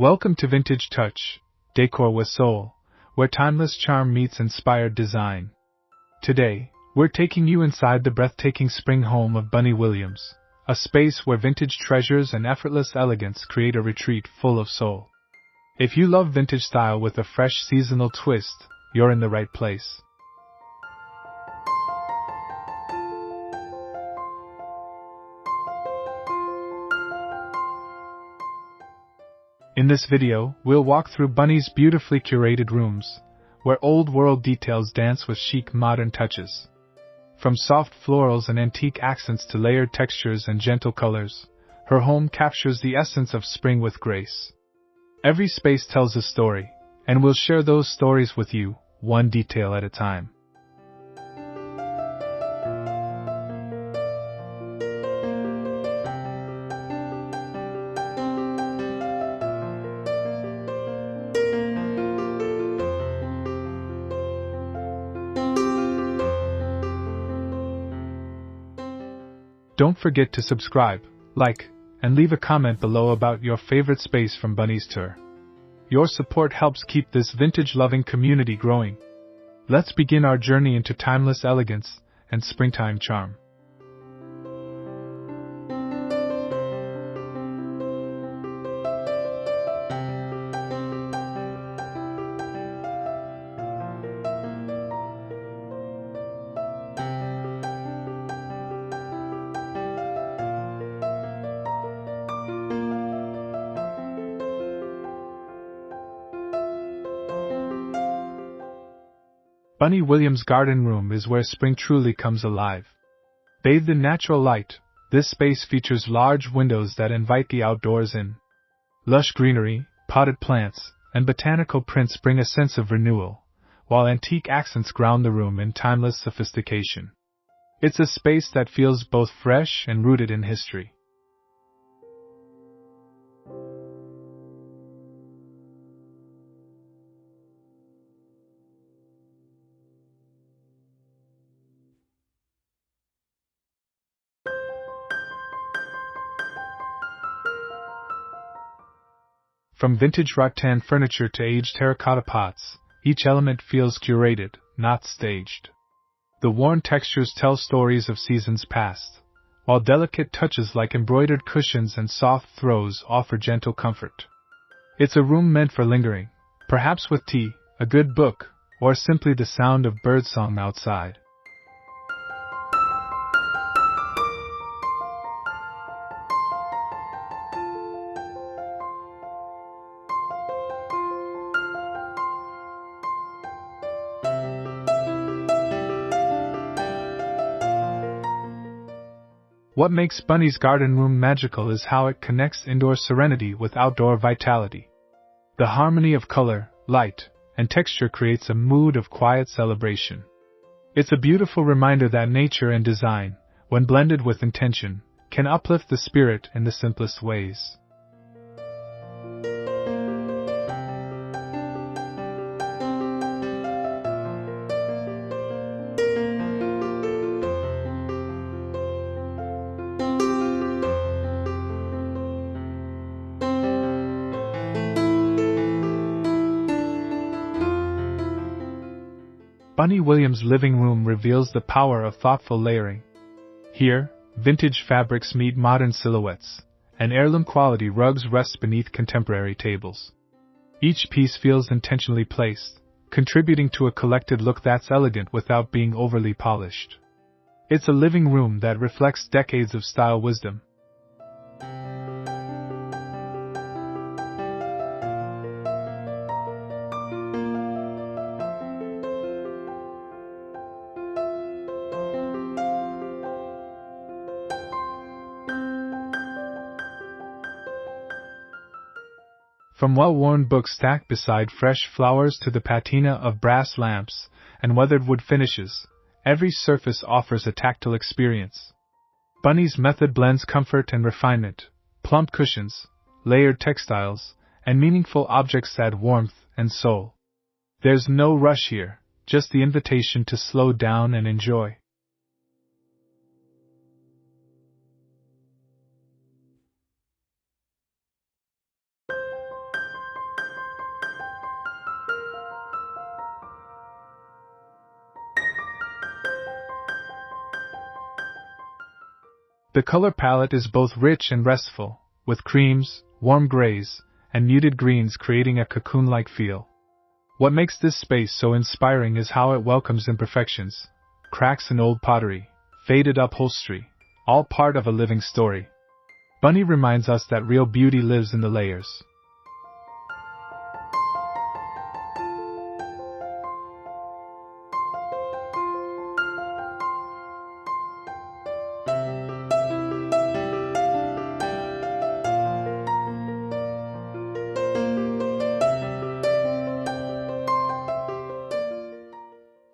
Welcome to Vintage Touch, Decor with Soul, where timeless charm meets inspired design. Today, we're taking you inside the breathtaking spring home of Bunny Williams, a space where vintage treasures and effortless elegance create a retreat full of soul. If you love vintage style with a fresh seasonal twist, you're in the right place. In this video, we'll walk through Bunny's beautifully curated rooms, where old-world details dance with chic modern touches. From soft florals and antique accents to layered textures and gentle colors, her home captures the essence of spring with grace. Every space tells a story, and we'll share those stories with you, one detail at a time. Don't forget to subscribe, like, and leave a comment below about your favorite space from Bunny's tour. Your support helps keep this vintage-loving community growing. Let's begin our journey into timeless elegance and springtime charm. Bunny Williams' garden room is where spring truly comes alive. Bathed in natural light, this space features large windows that invite the outdoors in. Lush greenery, potted plants, and botanical prints bring a sense of renewal, while antique accents ground the room in timeless sophistication. It's a space that feels both fresh and rooted in history. From vintage rattan furniture to aged terracotta pots, each element feels curated, not staged. The worn textures tell stories of seasons past, while delicate touches like embroidered cushions and soft throws offer gentle comfort. It's a room meant for lingering, perhaps with tea, a good book, or simply the sound of birdsong outside. What makes Bunny's garden room magical is how it connects indoor serenity with outdoor vitality. The harmony of color, light, and texture creates a mood of quiet celebration. It's a beautiful reminder that nature and design, when blended with intention, can uplift the spirit in the simplest ways. Bunny Williams' living room reveals the power of thoughtful layering. Here, vintage fabrics meet modern silhouettes, and heirloom-quality rugs rest beneath contemporary tables. Each piece feels intentionally placed, contributing to a collected look that's elegant without being overly polished. It's a living room that reflects decades of style wisdom. From well-worn books stacked beside fresh flowers to the patina of brass lamps and weathered wood finishes, every surface offers a tactile experience. Bunny's method blends comfort and refinement. Plump cushions, layered textiles, and meaningful objects add warmth and soul. There's no rush here, just the invitation to slow down and enjoy. The color palette is both rich and restful, with creams, warm grays, and muted greens creating a cocoon-like feel. What makes this space so inspiring is how it welcomes imperfections, cracks in old pottery, faded upholstery, all part of a living story. Bunny reminds us that real beauty lives in the layers.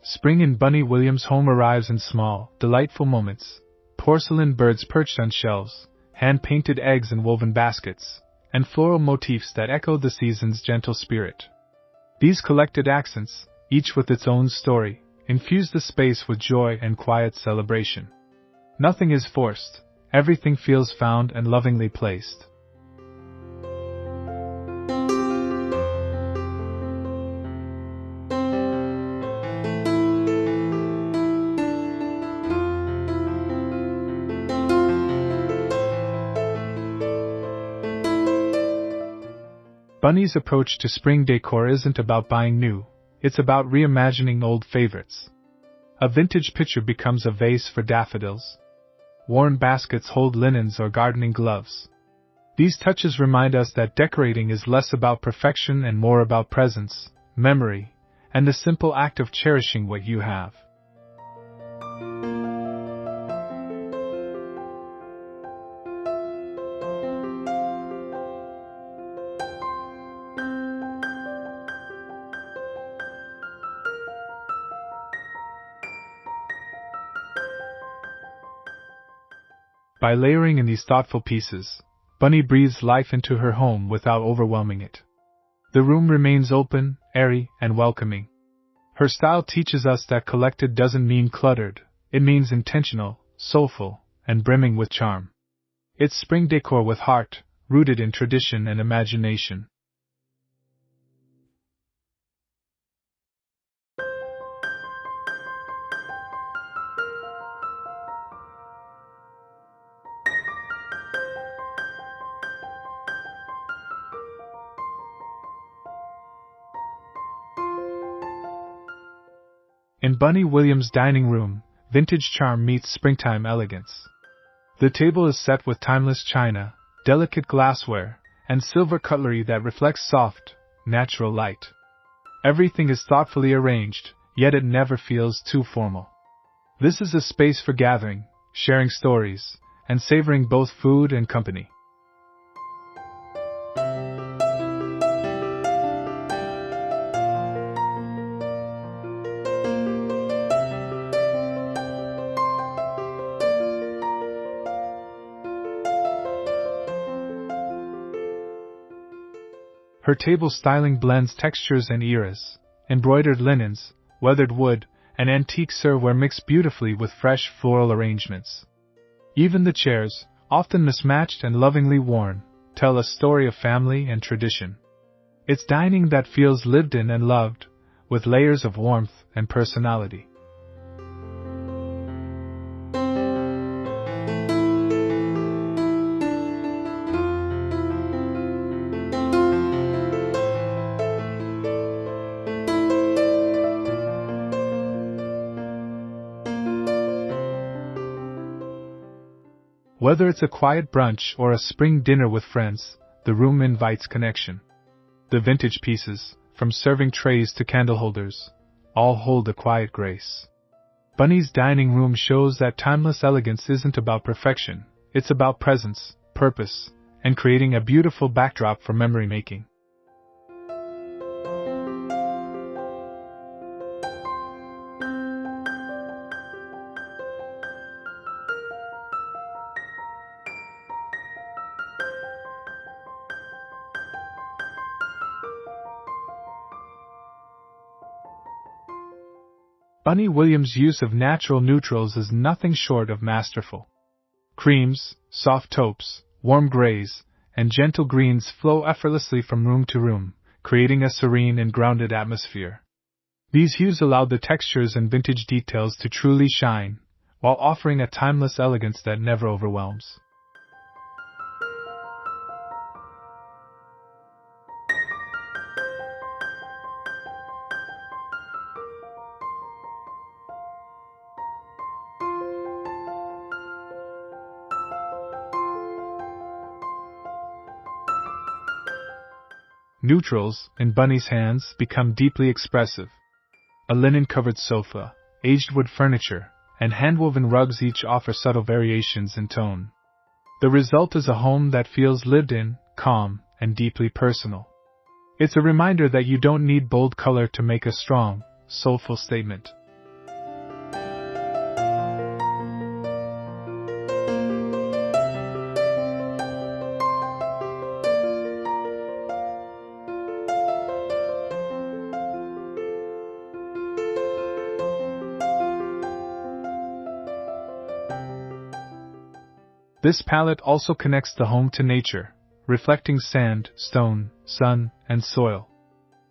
Spring in Bunny Williams' home arrives in small, delightful moments. Porcelain birds perched on shelves, hand-painted eggs in woven baskets, and floral motifs that echo the season's gentle spirit. These collected accents, each with its own story, infuse the space with joy and quiet celebration. Nothing is forced, everything feels found and lovingly placed. Bunny's approach to spring decor isn't about buying new, it's about reimagining old favorites. A vintage pitcher becomes a vase for daffodils. Worn baskets hold linens or gardening gloves. These touches remind us that decorating is less about perfection and more about presence, memory, and the simple act of cherishing what you have. By layering in these thoughtful pieces, Bunny breathes life into her home without overwhelming it. The room remains open, airy, and welcoming. Her style teaches us that collected doesn't mean cluttered, it means intentional, soulful, and brimming with charm. It's spring decor with heart, rooted in tradition and imagination. In Bunny Williams' dining room, vintage charm meets springtime elegance. The table is set with timeless china, delicate glassware, and silver cutlery that reflects soft, natural light. Everything is thoughtfully arranged, yet it never feels too formal. This is a space for gathering, sharing stories, and savoring both food and company. Her table styling blends textures and eras. Embroidered linens, weathered wood, and antique silverware mix beautifully with fresh floral arrangements. Even the chairs, often mismatched and lovingly worn, tell a story of family and tradition. It's dining that feels lived in and loved, with layers of warmth and personality. Whether it's a quiet brunch or a spring dinner with friends, the room invites connection. The vintage pieces, from serving trays to candle holders, all hold a quiet grace. Bunny's dining room shows that timeless elegance isn't about perfection, it's about presence, purpose, and creating a beautiful backdrop for memory making. Bunny Williams' use of natural neutrals is nothing short of masterful. Creams, soft taupes, warm grays, and gentle greens flow effortlessly from room to room, creating a serene and grounded atmosphere. These hues allow the textures and vintage details to truly shine, while offering a timeless elegance that never overwhelms. Neutrals, in Bunny's hands, become deeply expressive. A linen-covered sofa, aged wood furniture, and hand-woven rugs each offer subtle variations in tone. The result is a home that feels lived in, calm, and deeply personal. It's a reminder that you don't need bold color to make a strong, soulful statement. This palette also connects the home to nature, reflecting sand, stone, sun, and soil.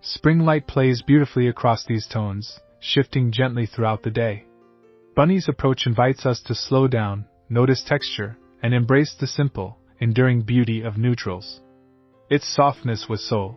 Spring light plays beautifully across these tones, shifting gently throughout the day. Bunny's approach invites us to slow down, notice texture, and embrace the simple, enduring beauty of neutrals. It's softness with soul.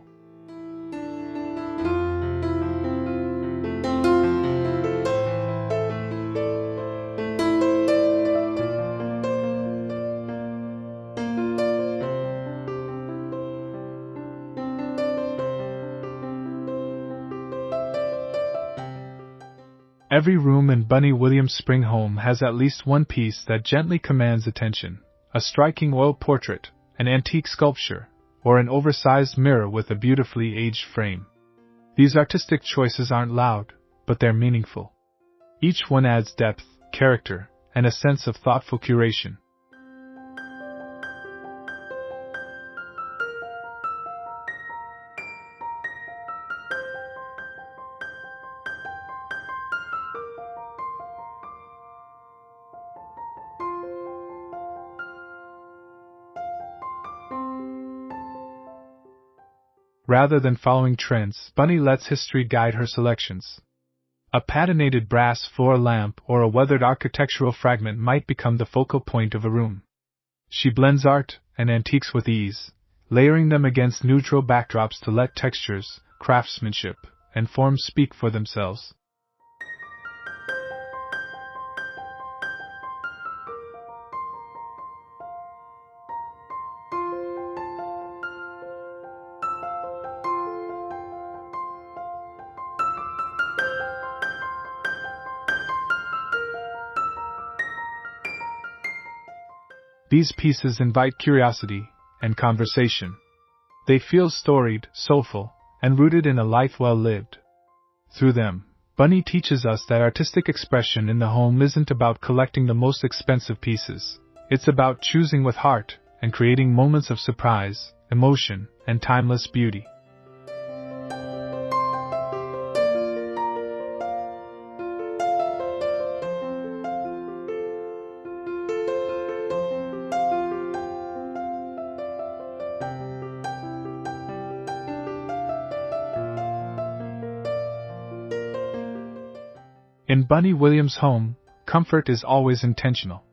Every room in Bunny Williams' spring home has at least one piece that gently commands attention: a striking oil portrait, an antique sculpture, or an oversized mirror with a beautifully aged frame. These artistic choices aren't loud, but they're meaningful. Each one adds depth, character, and a sense of thoughtful curation. Rather than following trends, Bunny lets history guide her selections. A patinated brass floor lamp or a weathered architectural fragment might become the focal point of a room. She blends art and antiques with ease, layering them against neutral backdrops to let textures, craftsmanship, and form speak for themselves. These pieces invite curiosity and conversation. They feel storied, soulful, and rooted in a life well lived. Through them, Bunny teaches us that artistic expression in the home isn't about collecting the most expensive pieces. It's about choosing with heart and creating moments of surprise, emotion, and timeless beauty. In Bunny Williams' home, comfort is always intentional.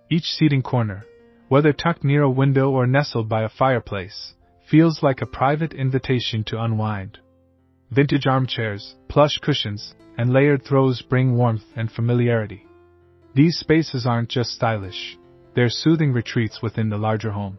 Each seating corner, whether tucked near a window or nestled by a fireplace, feels like a private invitation to unwind. Vintage armchairs, plush cushions, and layered throws bring warmth and familiarity. These spaces aren't just stylish, they're soothing retreats within the larger home.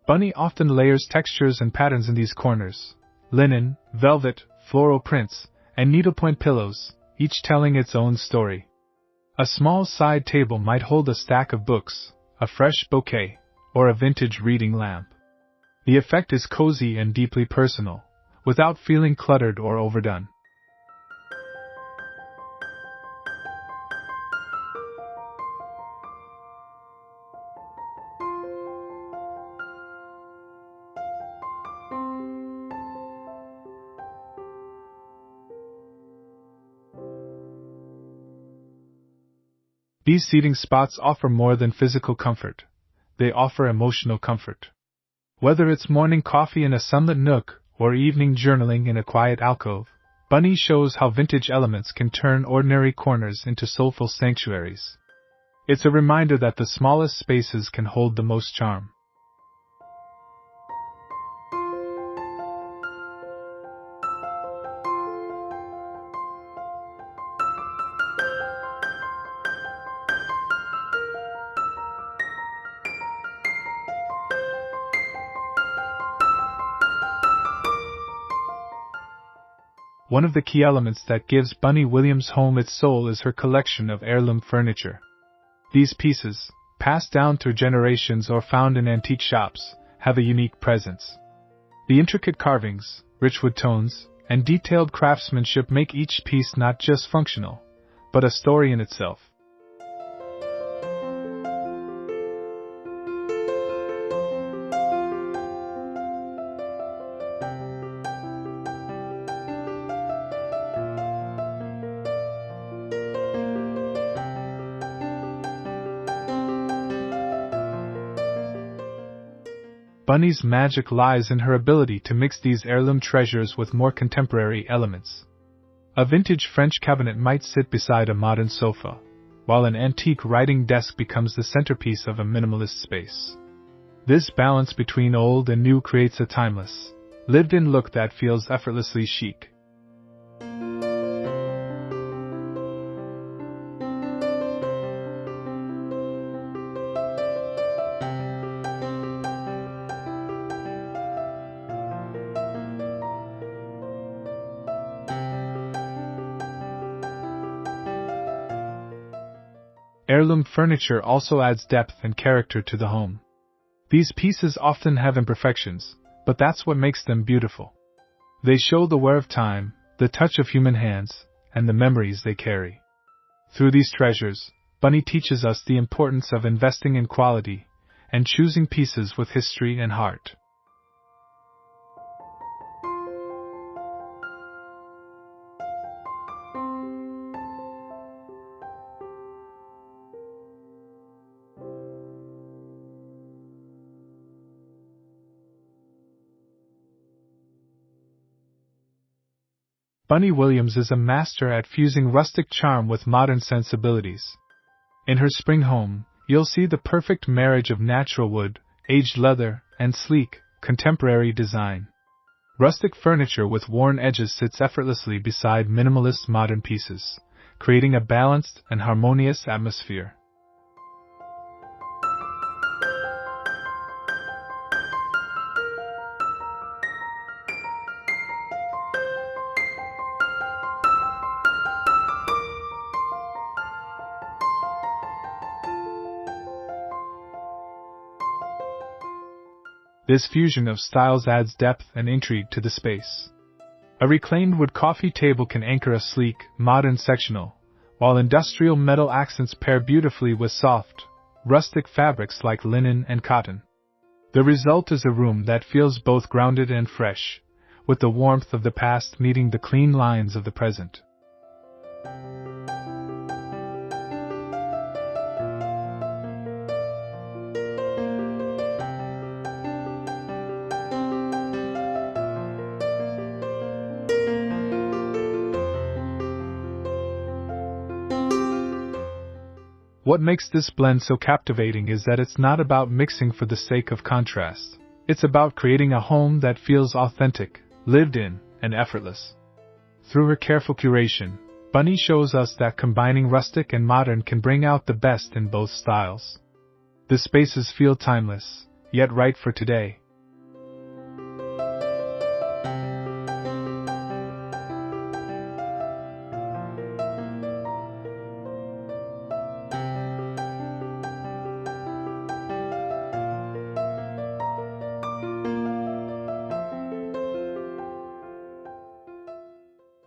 Bunny often layers textures and patterns in these corners: linen, velvet, floral prints, and needlepoint pillows, each telling its own story. A small side table might hold a stack of books, a fresh bouquet, or a vintage reading lamp. The effect is cozy and deeply personal, without feeling cluttered or overdone. These seating spots offer more than physical comfort. They offer emotional comfort. Whether it's morning coffee in a sunlit nook or evening journaling in a quiet alcove, Bunny shows how vintage elements can turn ordinary corners into soulful sanctuaries. It's a reminder that the smallest spaces can hold the most charm. One of the key elements that gives Bunny Williams' home its soul is her collection of heirloom furniture. These pieces, passed down through generations or found in antique shops, have a unique presence. The intricate carvings, rich wood tones, and detailed craftsmanship make each piece not just functional, but a story in itself. Bunny's magic lies in her ability to mix these heirloom treasures with more contemporary elements. A vintage French cabinet might sit beside a modern sofa, while an antique writing desk becomes the centerpiece of a minimalist space. This balance between old and new creates a timeless, lived-in look that feels effortlessly chic. Heirloom furniture also adds depth and character to the home. These pieces often have imperfections, but that's what makes them beautiful. They show the wear of time, the touch of human hands, and the memories they carry. Through these treasures, Bunny teaches us the importance of investing in quality and choosing pieces with history and heart. Bunny Williams is a master at fusing rustic charm with modern sensibilities. In her spring home, you'll see the perfect marriage of natural wood, aged leather, and sleek, contemporary design. Rustic furniture with worn edges sits effortlessly beside minimalist modern pieces, creating a balanced and harmonious atmosphere. This fusion of styles adds depth and intrigue to the space. A reclaimed wood coffee table can anchor a sleek, modern sectional, while industrial metal accents pair beautifully with soft, rustic fabrics like linen and cotton. The result is a room that feels both grounded and fresh, with the warmth of the past meeting the clean lines of the present. What makes this blend so captivating is that it's not about mixing for the sake of contrast. It's about creating a home that feels authentic, lived in, and effortless. Through her careful curation, Bunny shows us that combining rustic and modern can bring out the best in both styles. The spaces feel timeless, yet right for today.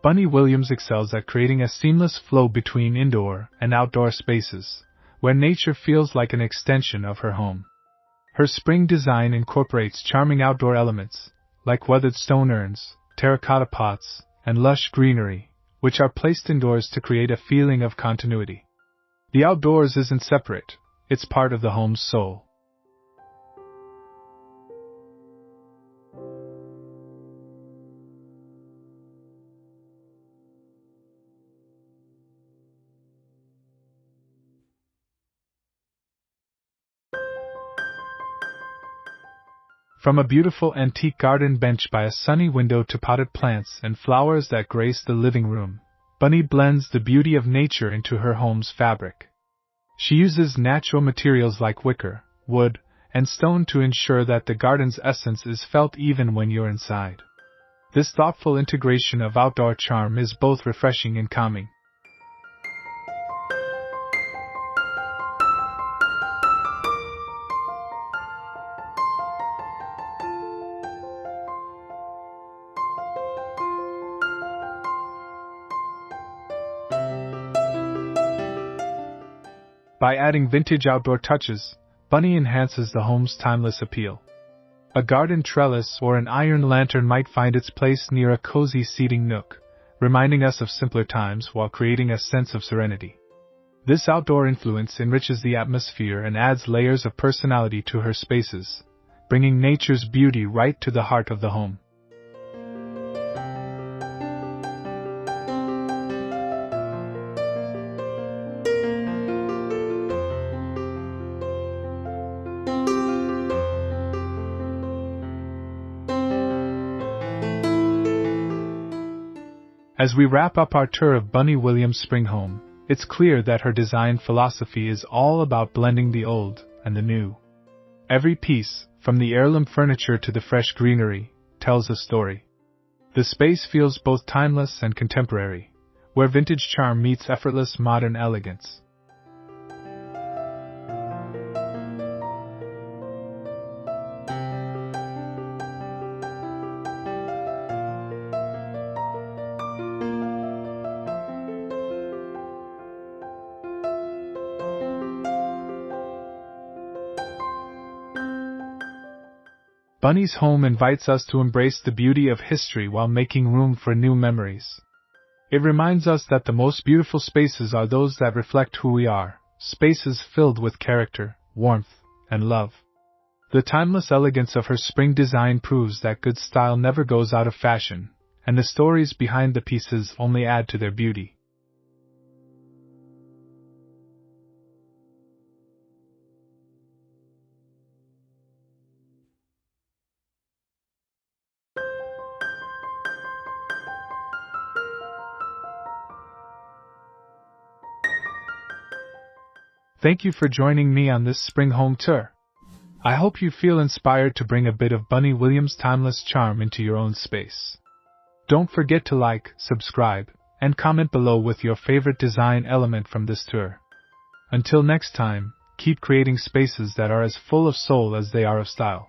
Bunny Williams excels at creating a seamless flow between indoor and outdoor spaces, where nature feels like an extension of her home. Her spring design incorporates charming outdoor elements, like weathered stone urns, terracotta pots, and lush greenery, which are placed indoors to create a feeling of continuity. The outdoors isn't separate, it's part of the home's soul. From a beautiful antique garden bench by a sunny window to potted plants and flowers that grace the living room, Bunny blends the beauty of nature into her home's fabric. She uses natural materials like wicker, wood, and stone to ensure that the garden's essence is felt even when you're inside. This thoughtful integration of outdoor charm is both refreshing and calming. By adding vintage outdoor touches, Bunny enhances the home's timeless appeal. A garden trellis or an iron lantern might find its place near a cozy seating nook, reminding us of simpler times while creating a sense of serenity. This outdoor influence enriches the atmosphere and adds layers of personality to her spaces, bringing nature's beauty right to the heart of the home. As we wrap up our tour of Bunny Williams' spring home, it's clear that her design philosophy is all about blending the old and the new. Every piece, from the heirloom furniture to the fresh greenery, tells a story. The space feels both timeless and contemporary, where vintage charm meets effortless modern elegance. Bunny's home invites us to embrace the beauty of history while making room for new memories. It reminds us that the most beautiful spaces are those that reflect who we are, spaces filled with character, warmth, and love. The timeless elegance of her spring design proves that good style never goes out of fashion, and the stories behind the pieces only add to their beauty. Thank you for joining me on this spring home tour. I hope you feel inspired to bring a bit of Bunny Williams' timeless charm into your own space. Don't forget to like, subscribe, and comment below with your favorite design element from this tour. Until next time, keep creating spaces that are as full of soul as they are of style.